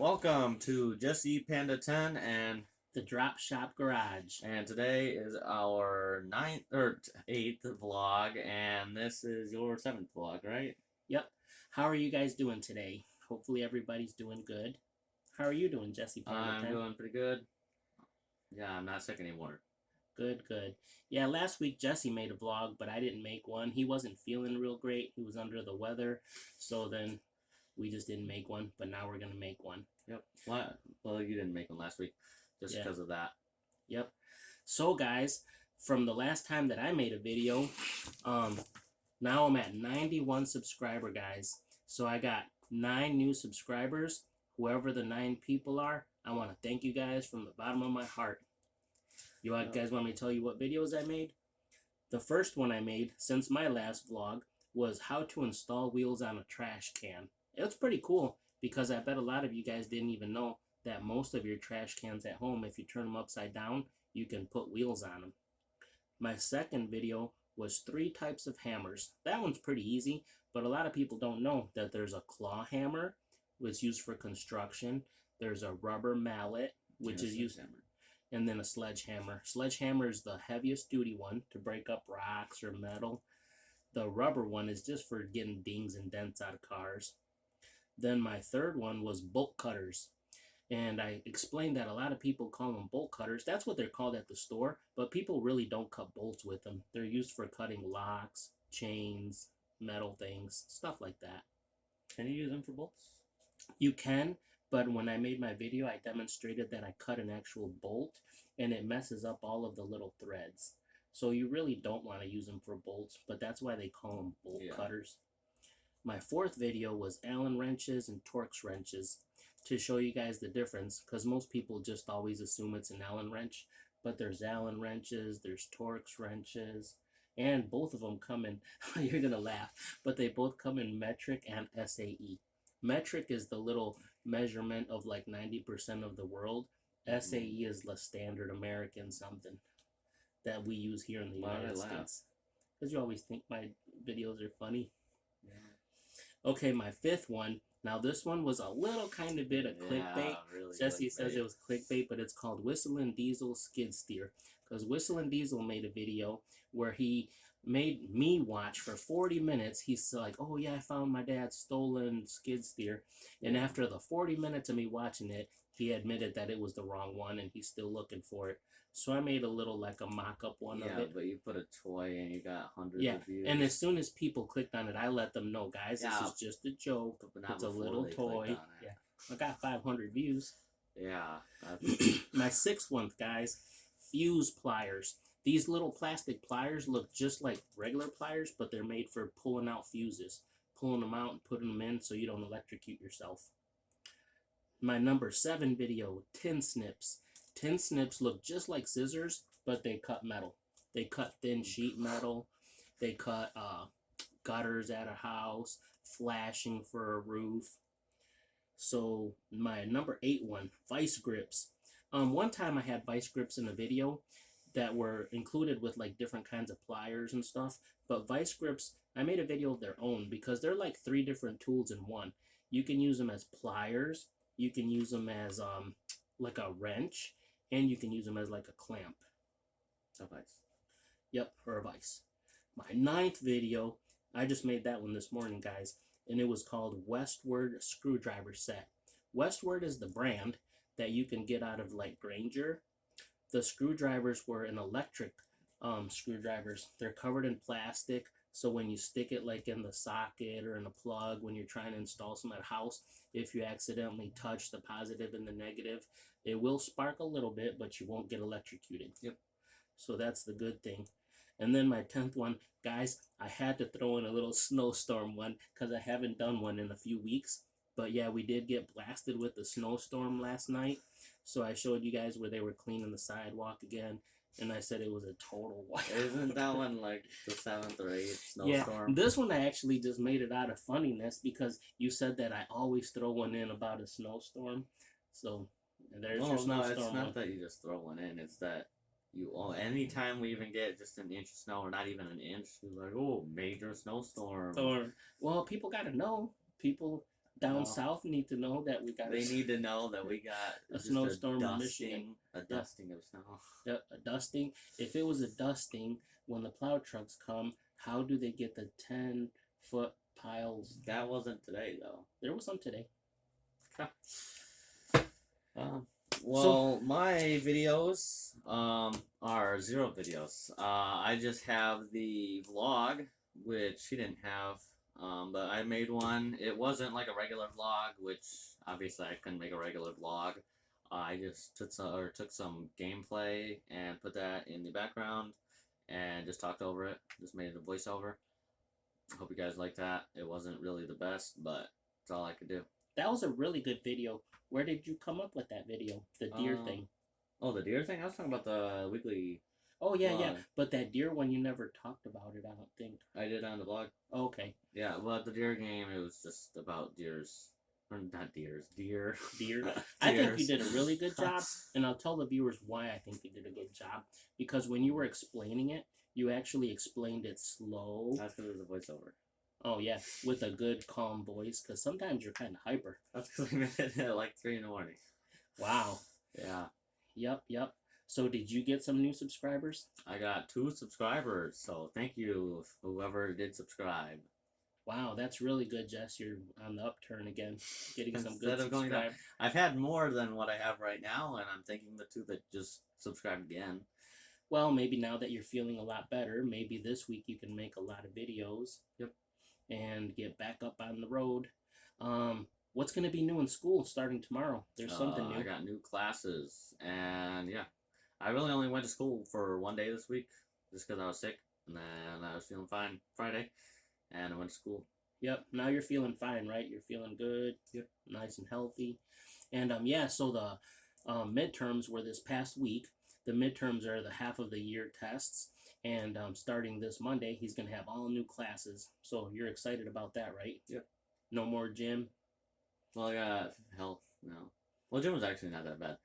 Welcome to Jesse Panda 10 and The Drop Shop Garage. today is our eighth vlog, and this is your seventh vlog, right? Yep. How are you guys doing today? Hopefully everybody's doing good. How are you doing, Jesse Panda I'm 10? doing pretty good. Yeah, I'm not sick anymore. Good, good. Yeah, last week Jesse made a vlog, but I didn't make one. He wasn't feeling real great. He was under the weather, so then we just didn't make one, but now we're going to make one. Yep. What? Well, you didn't make one last week just because of that. Yep. So, guys, from the last time that I made a video, now I'm at 91 subscriber, guys. So I got 9 new subscribers. Whoever the 9 people are, I want to thank you guys from the bottom of my heart. You guys want me to tell you what videos I made? The first one I made since my last vlog was how to install wheels on a trash can. It was pretty cool because I bet a lot of you guys didn't even know that most of your trash cans at home, if you turn them upside down, you can put wheels on them. My second video was 3 types of hammers. That one's pretty easy, but a lot of people don't know that there's a claw hammer, which is used for construction. There's a rubber mallet, which is used, and then a sledgehammer. Sledgehammer is the heaviest duty one to break up rocks or metal. The rubber one is just for getting dings and dents out of cars. Then my third one was bolt cutters. And I explained that a lot of people call them bolt cutters. That's what they're called at the store, but people really don't cut bolts with them. They're used for cutting locks, chains, metal things, stuff like that. Can you use them for bolts? You can, but when I made my video, I demonstrated that I cut an actual bolt, and it messes up all of the little threads. So you really don't want to use them for bolts, but that's why they call them bolt cutters. My fourth video was Allen wrenches and Torx wrenches, to show you guys the difference, because most people just always assume it's an Allen wrench, but there's Allen wrenches, there's Torx wrenches, and both of them come in, you're going to laugh, but they both come in metric and SAE. Metric is the little measurement of like 90% of the world. SAE is the standard American something that we use here in the United States. Because you always think my videos are funny. Yeah. Okay, my fifth one. Now this one was a little kind of bit of clickbait. Really Jesse says it was clickbait, but it's called Whistling Diesel Skid Steer. Because Whistling Diesel made a video where he made me watch for 40 minutes. He's like, oh yeah, I found my dad's stolen skid steer. And after the 40 minutes of me watching it, he admitted that it was the wrong one and he's still looking for it. So I made a little like a mock-up one of it. Yeah, but you put a toy and you got hundreds of views. And as soon as people clicked on it, I let them know, guys, this is just a joke. It's a little toy. Yeah, I got 500 views. Yeah. My sixth one, guys, fuse pliers. These little plastic pliers look just like regular pliers, but they're made for pulling out fuses. Pulling them out and putting them in so you don't electrocute yourself. My number 7 video, tin snips. Tin snips look just like scissors, but they cut metal. They cut thin sheet metal. They cut gutters at a house, flashing for a roof. So my number 8 one, vice grips. One time I had vice grips in a video that were included with like different kinds of pliers and stuff. But vice grips, I made a video of their own because they're like 3 different tools in one. You can use them as pliers. You can use them as like a wrench. And you can use them as like a clamp. A vice. Yep, or a vice. My 9th video, I just made that one this morning, guys. And it was called Westward Screwdriver Set. Westward is the brand that you can get out of like Granger. The screwdrivers were an electric screwdrivers. They're covered in plastic. So when you stick it like in the socket or in a plug, when you're trying to install some at a house, if you accidentally touch the positive and the negative, it will spark a little bit, but you won't get electrocuted. Yep. So that's the good thing. And then my 10th one, guys, I had to throw in a little snowstorm one because I haven't done one in a few weeks. But yeah, we did get blasted with the snowstorm last night. So I showed you guys where they were cleaning the sidewalk again. And I said it was a total wipe. Isn't that one like the 7th or 8th snowstorm? Yeah, this one I actually just made it out of funniness because you said that I always throw one in about a snowstorm. So there's your snowstorm. No, it's not that you just throw one in. It's that anytime we even get just an inch of snow or not even an inch, you're like, oh, major snowstorm. Well, people got to know. People down south need to know that we got. They need to know that we got a just snowstorm in a Michigan. dusting of snow. A dusting. If it was a dusting, when the plow trucks come, how do they get the 10-foot piles? That wasn't today, though. There was some today. Well, my videos are 0 videos. I just have the vlog, which she didn't have, but I made one. It wasn't like a regular vlog, which obviously I couldn't make a regular vlog. I just took some gameplay and put that in the background and just talked over it. Just made it a voiceover. I hope you guys like that. It wasn't really the best, but it's all I could do. That was a really good video. Where did you come up with that video? The deer thing. Oh, the deer thing? I was talking about the weekly. Oh, yeah, yeah. But that deer one, you never talked about it, I don't think. I did on the vlog. Oh, okay. Yeah, well, the deer game, it was just about deers. Or not deers. Deer. Deer. I think you did a really good job, and I'll tell the viewers why I think you did a good job. Because when you were explaining it, you actually explained it slow. That's because it was a voiceover. Oh, yeah, with a good, calm voice, because sometimes you're kind of hyper. That's because I made it at like 3 in the morning. Wow. Yeah. Yep. So did you get some new subscribers? I got 2 subscribers, so thank you, whoever did subscribe. Wow, that's really good, Jess. You're on the upturn again, getting some good Instead of going down. subscribers. I've had more than what I have right now, and I'm thanking the 2 that just subscribed again. Well, maybe now that you're feeling a lot better, maybe this week you can make a lot of videos. Yep. And get back up on the road. What's going to be new in school starting tomorrow? There's something new. I got new classes, and yeah. I really only went to school for 1 day this week, just because I was sick, and then I was feeling fine Friday, and I went to school. Yep, now you're feeling fine, right? You're feeling good. Yep. Nice and healthy. And yeah, so the midterms were this past week. The midterms are the half of the year tests. And starting this Monday, he's going to have all new classes. So you're excited about that, right? Yep. No more gym? Well, I got health now. Well, gym was actually not that bad.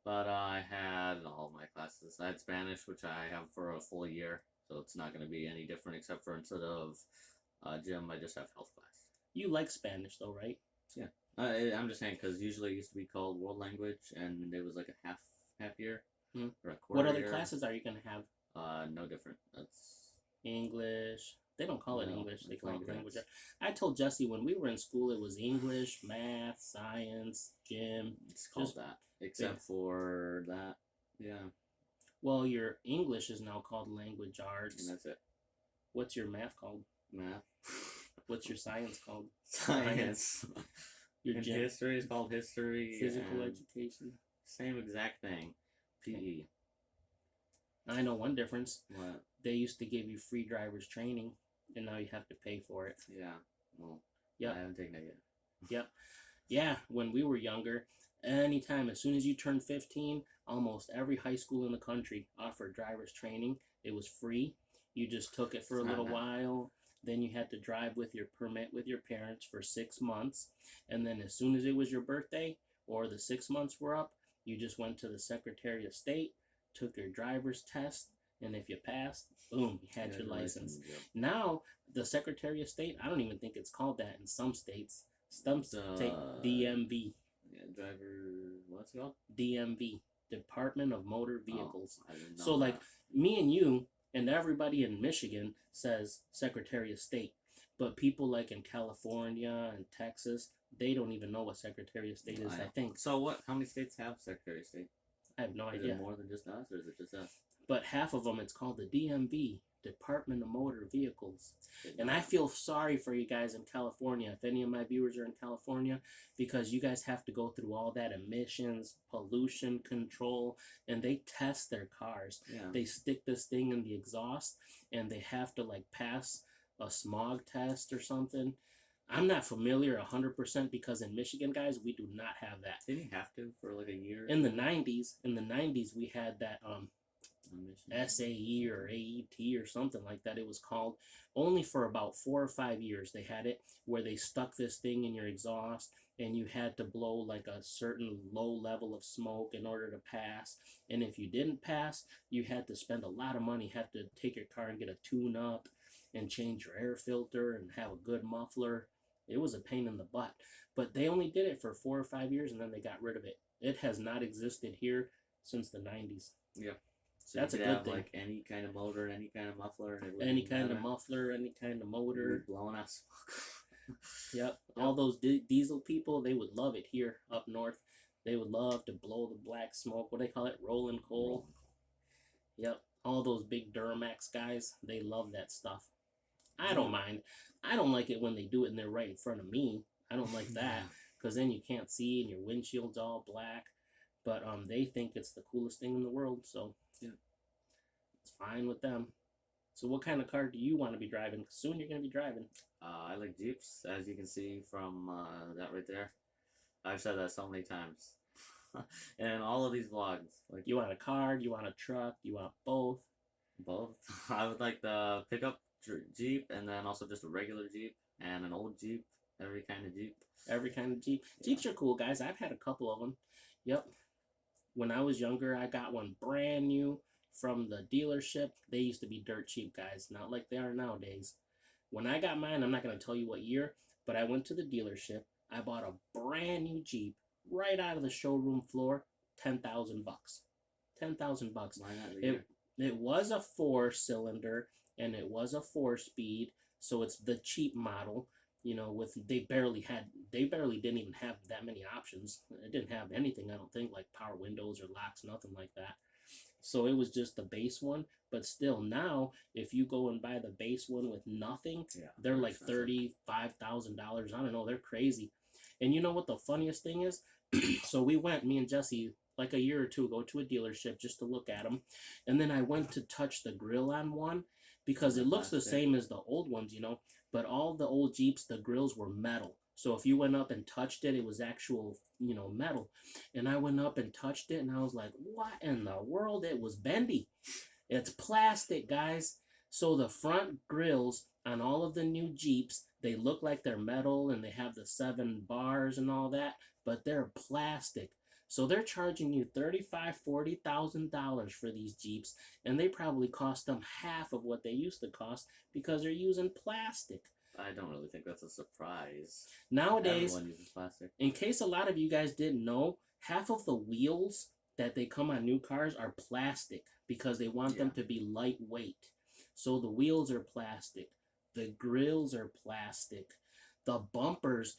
But I had all my classes. I had Spanish, which I have for a full year. So it's not going to be any different except for instead of gym, I just have health class. You like Spanish, though, right? Yeah. I'm just saying because usually it used to be called world language, and it was like a half year. Hmm. Or a quarter What other year. classes are you going to have? No different. That's English. They don't call it English. They call it language. arts. I told Jesse when we were in school, it was English, math, science, gym. It's called that. Except for that. Yeah. Well, your English is now called language arts. And that's it. What's your math called? Math. What's your science called? Science. Your And gym. history is called history. Physical and education. Same exact thing. PE. I know one difference. What? They used to give you free driver's training, and now you have to pay for it. Yeah. Well, Yep. I haven't taken that yet. Yep. Yeah, when we were younger, anytime, as soon as you turned 15, almost every high school in the country offered driver's training. It was free. You just took it for a little while. Then you had to drive with your permit with your parents for 6 months. And then as soon as it was your birthday or the 6 months were up, you just went to the Secretary of State, took your driver's test, and if you passed, boom, you had your license. Yep. Now, the Secretary of State, I don't even think it's called that in some states. Some state DMV. Yeah, what's it called? DMV, Department of Motor Vehicles. I didn't know So, like, that. me and you and everybody in Michigan says Secretary of State. But people like in California and Texas, they don't even know what Secretary of State is, I think. So what? How many states have Secretary of State? I have no Is idea. it more than just us, or is it just us? But half of them, it's called the DMV, Department of Motor Vehicles. And I feel sorry for you guys in California, if any of my viewers are in California, because you guys have to go through all that emissions, pollution control, and they test their cars. Yeah. They stick this thing in the exhaust, and they have to, like, pass a smog test or something. I'm not familiar 100% because in Michigan, guys, we do not have that. Didn't you have to for like a year? In the 90s, we had that SAE or AET or something like that it was called. Only for about 4 or 5 years they had it, where they stuck this thing in your exhaust and you had to blow like a certain low level of smoke in order to pass. And if you didn't pass, you had to spend a lot of money, have to take your car and get a tune up and change your air filter and have a good muffler. It was a pain in the butt. But they only did it for 4 or 5 years and then they got rid of it. It has not existed here since the 90s. Yeah. So That's you a could good have thing. like any kind of motor, any kind of muffler, and it Any kind of muffler, any kind of motor. blowing out smoke. Yep. All those diesel people, they would love it here up north. They would love to blow the black smoke. What do they call it? Rolling coal. Yep. All those big Duramax guys, they love that stuff. I don't mind. I don't like it when they do it and they're right in front of me. I don't like that because then you can't see and your windshield's all black. But they think it's the coolest thing in the world, so yeah, it's fine with them. So what kind of car do you want to be driving? Soon you're going to be driving. I like Jeeps, as you can see from that right there. I've said that so many times. And all of these vlogs. Like, you want a car? Do you want a truck? Do you want both? Both. I would like the pickup Jeep, and then also just a regular Jeep, and an old Jeep. Every kind of Jeep. Every kind of Jeep. Yeah. Jeeps are cool, guys. I've had a couple of them. Yep. When I was younger, I got one brand new from the dealership. They used to be dirt cheap, guys. Not like they are nowadays. When I got mine, I'm not going to tell you what year, but I went to the dealership. I bought a brand new Jeep right out of the showroom floor. $10,000. $10,000. Why not? It was a 4-cylinder and it was a 4-speed, so it's the cheap model. You know, they barely didn't even have that many options. It didn't have anything, I don't think, like power windows or locks, nothing like that. So it was just the base one. But still, now if you go and buy the base one with nothing, they're like $35,000. I don't know, they're crazy. And you know what the funniest thing is? So we went, me and Jesse, like a year or two ago, to a dealership just to look at them, and then I went to touch the grill on one because it looks the same as the old ones, you know. But all the old Jeeps, the grills were metal. So if you went up and touched it, it was actual, you know, metal. And I went up and touched it, and I was like, what in the world? It was bendy. It's plastic, guys. So the front grills on all of the new Jeeps, they look like they're metal, and they have the 7 bars and all that, but they're plastic. So they're charging you $35,000-$40,000 for these Jeeps, and they probably cost them half of what they used to cost because they're using plastic. I don't really think that's a surprise. Nowadays, everyone uses plastic. In case a lot of you guys didn't know, half of the wheels that they come on new cars are plastic because they want them to be lightweight. So the wheels are plastic. The grills are plastic. The bumpers...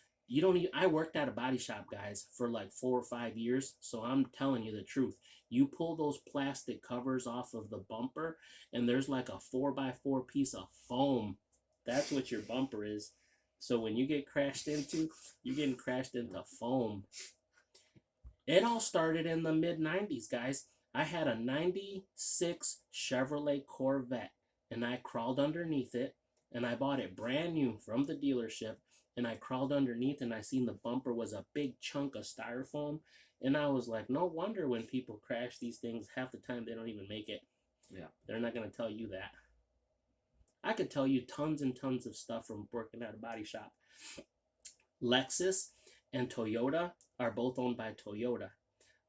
I worked at a body shop, guys, for like 4 or 5 years, so I'm telling you the truth. You pull those plastic covers off of the bumper, and there's like a 4x4 piece of foam. That's what your bumper is. So when you get crashed into, you're getting crashed into foam. It all started in the mid-90s, guys. I had a 96 Chevrolet Corvette, and I crawled underneath it, and I bought it brand new from the dealership. And I crawled underneath and I seen the bumper was a big chunk of styrofoam. And I was like, no wonder when people crash these things, half the time they don't even make it. Yeah. They're not going to tell you that. I could tell you tons and tons of stuff from working at a body shop. Lexus and Toyota are both owned by Toyota.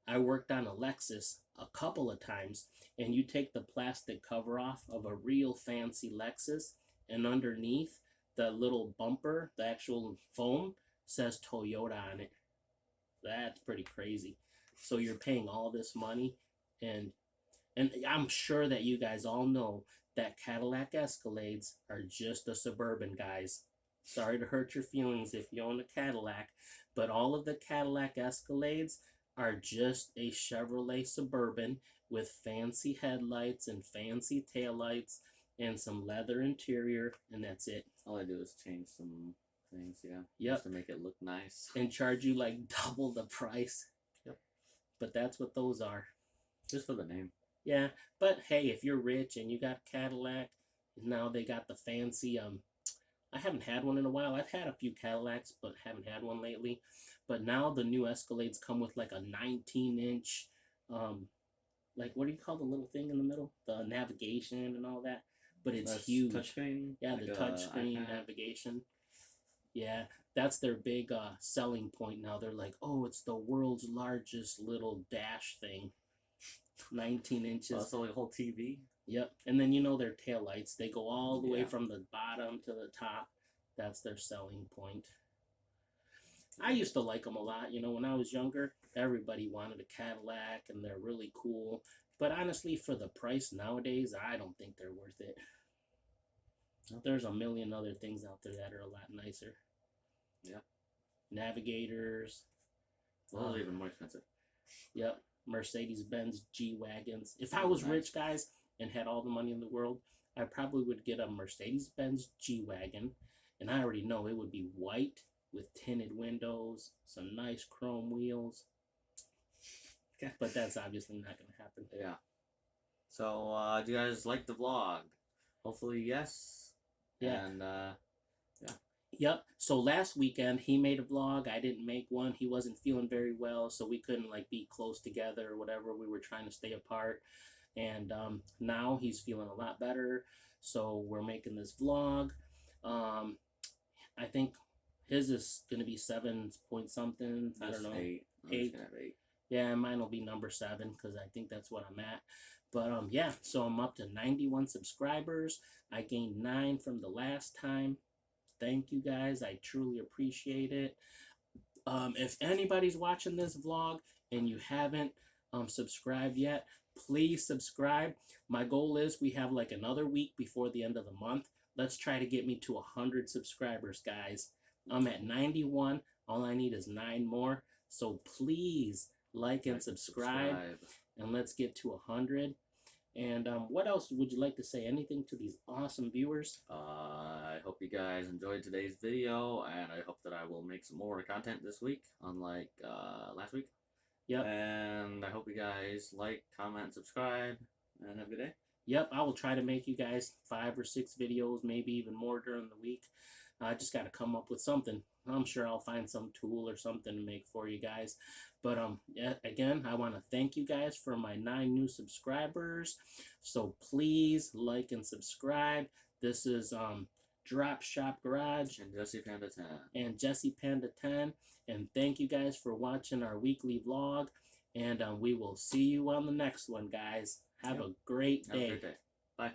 I worked on a Lexus a couple of times, and you take the plastic cover off of a real fancy Lexus, and underneath, the little bumper, the actual foam, says Toyota on it. That's pretty crazy. So you're paying all this money, and I'm sure that you guys all know that Cadillac Escalades are just a Suburban, guys. Sorry to hurt your feelings if you own a Cadillac, but all of the Cadillac Escalades are just a Chevrolet Suburban with fancy headlights and fancy taillights and some leather interior, and that's it. All I do is change some things, Yep. just to make it look nice. And charge you like double the price. Yep. But that's what those are. Just for the name. Yeah, but hey, if you're rich and you got Cadillac, now they got the fancy, I haven't had one in a while. I've had a few Cadillacs, but haven't had one lately. But now the new Escalades come with like a 19-inch, like what do you call the little thing in the middle? The navigation and all that. But it's huge. Touchscreen? Yeah, like the touchscreen navigation. Yeah, that's their big selling point now. They're like, oh, it's the world's largest little dash thing. 19 inches. Oh, so like a whole TV? Yep. And then you know their taillights. They go all the way from the bottom to the top. That's their selling point. I used to like them a lot. You know, when I was younger, everybody wanted a Cadillac, and they're really cool. But honestly, for the price nowadays, I don't think they're worth it. There's a million other things out there that are a lot nicer. Yeah. Navigators. Those are even more expensive. Yep. Mercedes-Benz G-Wagons. If I was rich, guys, and had all the money in the world, I probably would get a Mercedes-Benz G-Wagon. And I already know it would be white with tinted windows, some nice chrome wheels. But that's obviously not going to happen. Yeah. So, do you guys like the vlog? Hopefully, yes. Yeah. And, yeah. Yep. So last weekend he made a vlog. I didn't make one. He wasn't feeling very well, so we couldn't like be close together or whatever. We were trying to stay apart. And now he's feeling a lot better. So we're making this vlog. I think his is gonna be 7 point something. I don't know. 8. Eight. Yeah, mine will be number 7 because I think that's what I'm at. But yeah, so I'm up to 91 subscribers. I gained 9 from the last time. Thank you guys. I truly appreciate it. If anybody's watching this vlog and you haven't subscribed yet, please subscribe. My goal is we have like another week before the end of the month. Let's try to get me to 100 subscribers, guys. I'm at 91. All I need is 9 more. So please like and subscribe. And let's get to 100. And what else would you like to say? Anything to these awesome viewers? I hope you guys enjoyed today's video, and I hope that I will make some more content this week, unlike last week. Yep. And I hope you guys like, comment, subscribe, and have a good day. Yep, I will try to make you guys 5 or 6 videos, maybe even more during the week. I just got to come up with something. I'm sure I'll find some tool or something to make for you guys. But yeah, again, I want to thank you guys for my 9 new subscribers. So please like and subscribe. This is Drop Shop Garage and Jesse Panda 10 and Jesse Panda 10. And thank you guys for watching our weekly vlog. And we will see you on the next one, guys. Have a great day. Have a great day. Bye.